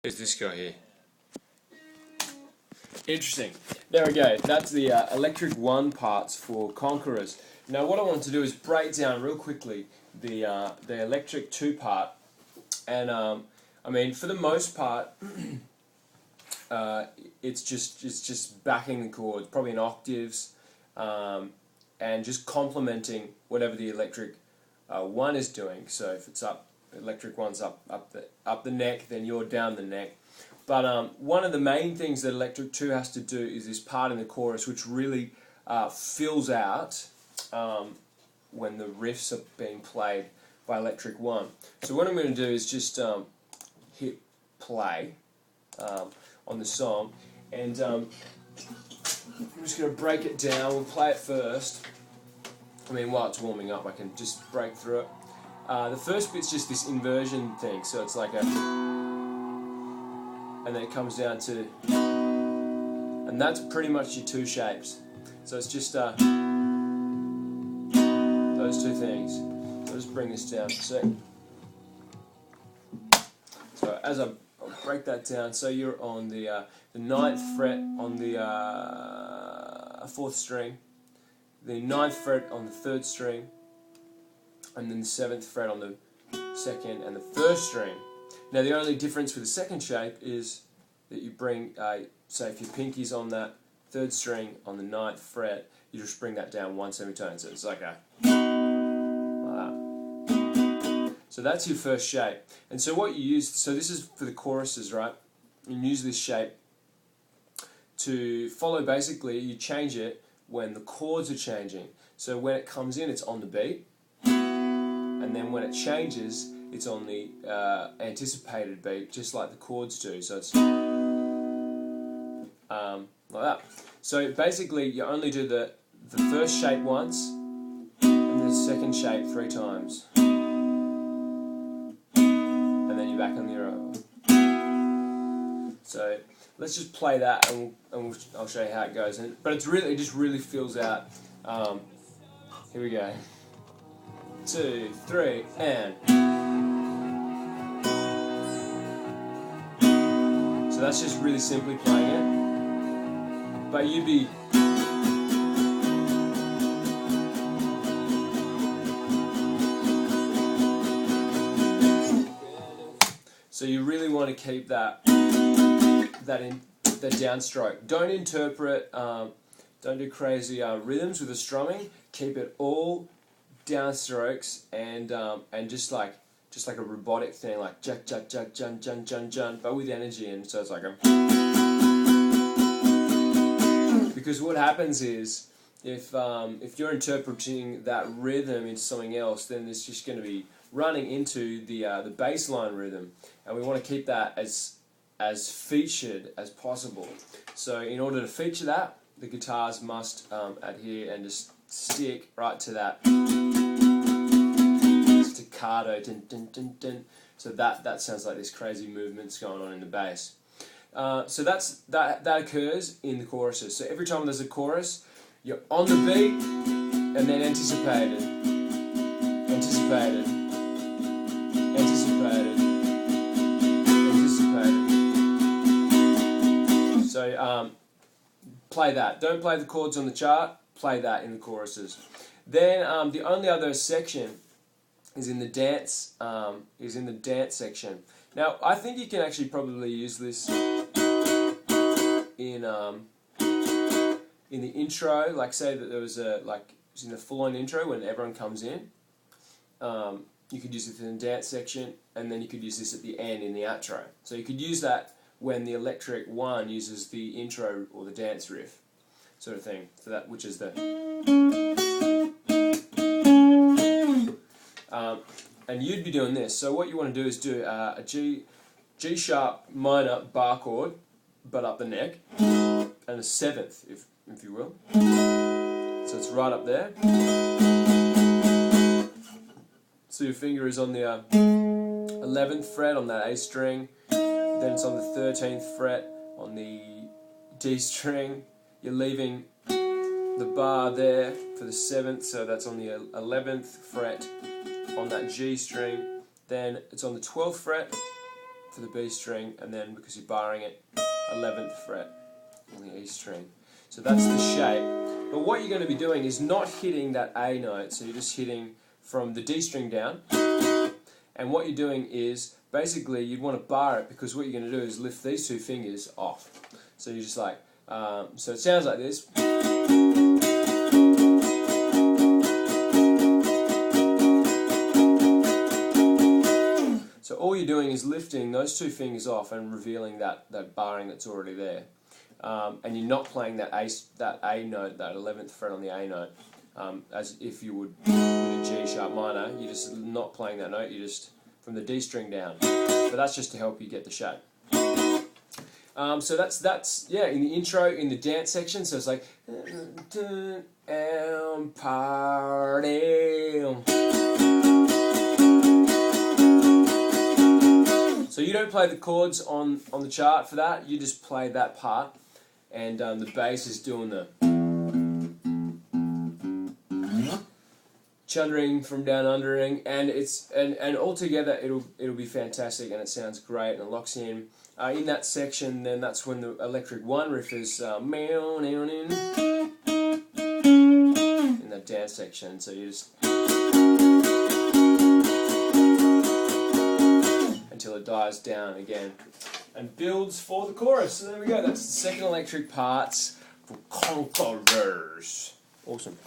is this guy here. Interesting. There we go. That's the electric 1 parts for Conquerors. Now what I want to do is break down real quickly the electric 2 part. And I mean, for the most part, it's just backing the chords, probably in octaves, and just complementing whatever the electric 1 is doing. So if it's up, electric 1's up the neck, then you're down the neck. But one of the main things that electric 2 has to do is this part in the chorus, which really fills out when the riffs are being played by electric 1. So what I'm going to do is just hit play on the song, and I'm just going to break it down. We'll play it first. I mean, while it's warming up, I can just break through it. The first bit's just this inversion thing, so it's like a, and then it comes down to, and that's pretty much your 2 shapes. So it's just those 2 things. So I'll just bring this down for a sec. So as I'll break that down, so you're on the 9th fret on the 4th string, the 9th fret on the 3rd string, and then the 7th fret on the 2nd and the 1st string. Now the only difference with the 2nd shape is that you bring, say if your pinky's on that 3rd string on the 9th fret, you just bring that down 1 semitone. So it's like a, like that. So that's your first shape. And so what you use, so this is for the choruses, right? You use this shape to follow, basically you change it when the chords are changing. So when it comes in, it's on the beat, and then when it changes, it's on the anticipated beat, just like the chords do. So it's like that. So basically, you only do the first shape once, and the 2nd shape 3 times, and then you're back on the other. So let's just play that, and I'll show you how it goes. But it's really, it just really fills out. Here we go. 2, 3, and. So that's just really simply playing it. But you'd be. So you really want to keep that downstroke. Don't interpret, don't do crazy rhythms with the strumming. Keep it all downstrokes and just like a robotic thing, like jack jack jack jun jun jun jun, but with energy. And so it's like a. Because what happens is if you're interpreting that rhythm into something else, then it's just going to be running into the bass line rhythm, and we want to keep that as featured as possible. So in order to feature that, the guitars must adhere and just stick right to that staccato, dun, dun, dun, dun. So that sounds like this crazy movement's going on in the bass. So that occurs in the choruses. So every time there's a chorus, you're on the beat and then anticipated, anticipated, anticipated, anticipated. So play that. Don't play the chords on the chart. Play that in the choruses. Then the only other section is in the dance. Section. Now I think you can actually probably use this in the intro. Like say that there was it's in the full-on intro when everyone comes in. You could use it in the dance section, and then you could use this at the end in the outro. So you could use that when the electric 1 uses the intro or the dance riff, sort of thing. So that, which is the. And you'd be doing this. So what you want to do is do a G sharp minor bar chord, but up the neck, and a 7th, if you will. So it's right up there. So your finger is on the 11th fret on that A string, then it's on the 13th fret on the D string. You're leaving the bar there for the 7th, so that's on the 11th fret on that G string. Then it's on the 12th fret for the B string, and then because you're barring it, 11th fret on the E string. So that's the shape. But what you're going to be doing is not hitting that A note, so you're just hitting from the D string down. And what you're doing is, basically, you'd want to bar it, because what you're going to do is lift these two fingers off. So you're just like, so it sounds like this. So all you're doing is lifting those two fingers off and revealing that barring that's already there. And you're not playing that A note, that 11th fret on the A note, as if you would with a G sharp minor. You're just not playing that note, you're just from the D string down. But that's just to help you get the shape. So that's yeah, in the intro, in the dance section, so it's like party. So you don't play the chords on the chart for that, you just play that part, and the bass is doing the chundering from down undering, and it's and altogether it'll be fantastic, and it sounds great, and it locks in. In that section, then that's when the electric one riff is in that dance section. So you just until it dies down again and builds for the chorus. So there we go. That's the second electric parts for Conquerors. Awesome.